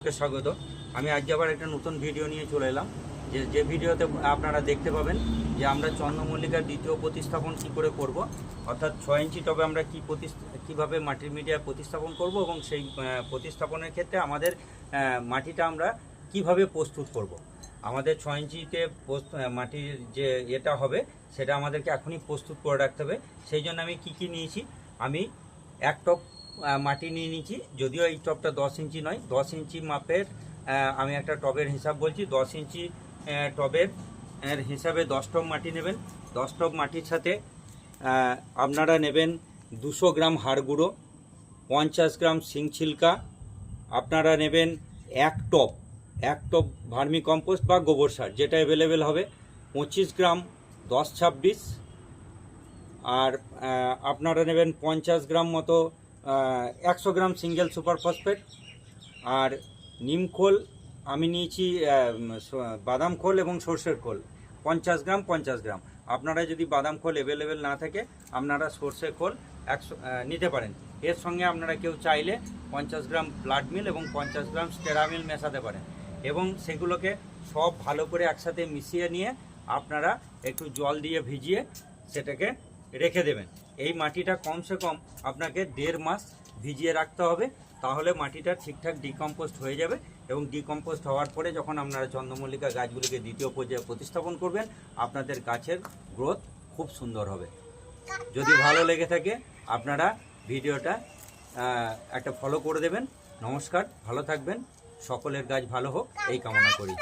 সকলকে স্বাগত। আমি আজকে আবার একটা নতুন ভিডিও নিয়ে চলে এলাম। যে ভিডিওতে আপনারা দেখতে পাবেন যে আমরা চন্দ্রমল্লিকার দ্বিতীয় প্রতিস্থাপন কি করে করব, অর্থাৎ 6 ইঞ্চি টবে আমরা কিভাবে মাটির মিডিয়া প্রতিস্থাপন করব এবং সেই প্রতিস্থাপনের ক্ষেত্রে আমাদের মাটিটা আমরা কিভাবে প্রস্তুত করব। আমাদের 6 ইঞ্চিতে মাটির যে এটা হবে সেটা আমাদেরকে এখনই প্রস্তুত করে রাখতে হবে। সেই জন্য আমি কি নিয়েছি, আমি এক টব মাটি নিয়ে নিয়েছি। যদিও এই টবটা 10 ইঞ্চি নয়, 10 ইঞ্চি মাপের আমি একটা টবের হিসাব বলছি। 10 ইঞ্চি টবের হিসাবে 10 টব মাটি নেবেন। 10 টব মাটির সাথে আপনারা নেবেন 200 গ্রাম হাড় গুঁড়ো, 50 গ্রাম শিং ছিলকা, আপনারা নেবেন এক টব ভার্মি কম্পোস্ট বা গোবর সার যেটা অ্যাভেলেবেল হবে, 25 গ্রাম 10-26, আর আপনারা নেবেন 50 গ্রাম মতো 100 গ্রাম সিঙ্গেল সুপার ফসফেট। আর নিম খোল আমি নিয়েছি, বাদাম খোল এবং সর্ষের খোল 50 গ্রাম। আপনারা যদি বাদাম খোল অ্যাভেলেবেল না থাকে আপনারা সর্ষের খোল 100 নিতে পারেন। এর সঙ্গে আপনারা কেউ চাইলে 50 গ্রাম ব্লাড মিল এবং 50 গ্রাম স্টেরামিল মেশাতে পারেন এবং সেগুলোকে সব ভালো করে একসাথে মিশিয়ে নিয়ে আপনারা একটু জল দিয়ে ভিজিয়ে সেটাকে রেখে দেবেন। এই মাটিটা কমসে কম আপনাকে 1.5 মাস ভিজিয়ে রাখতে হবে, তাহলে মাটিটা ঠিকঠাক ডিকম্পোস্ট হয়ে যাবে এবং ডিকম্পোস্ট হওয়ার পরে যখন আপনারা চন্দ্রমল্লিকা গাছগুলিকে দ্বিতীয় পর্যায়ে প্রতিস্থাপন করবেন আপনাদের গাছের গ্রোথ খুব সুন্দর হবে। যদি ভালো লেগে থাকে আপনারা ভিডিওটা একটা ফলো করে দেবেন। নমস্কার, ভালো থাকবেন, সকলের গাছ ভালো হোক এই কামনা করি।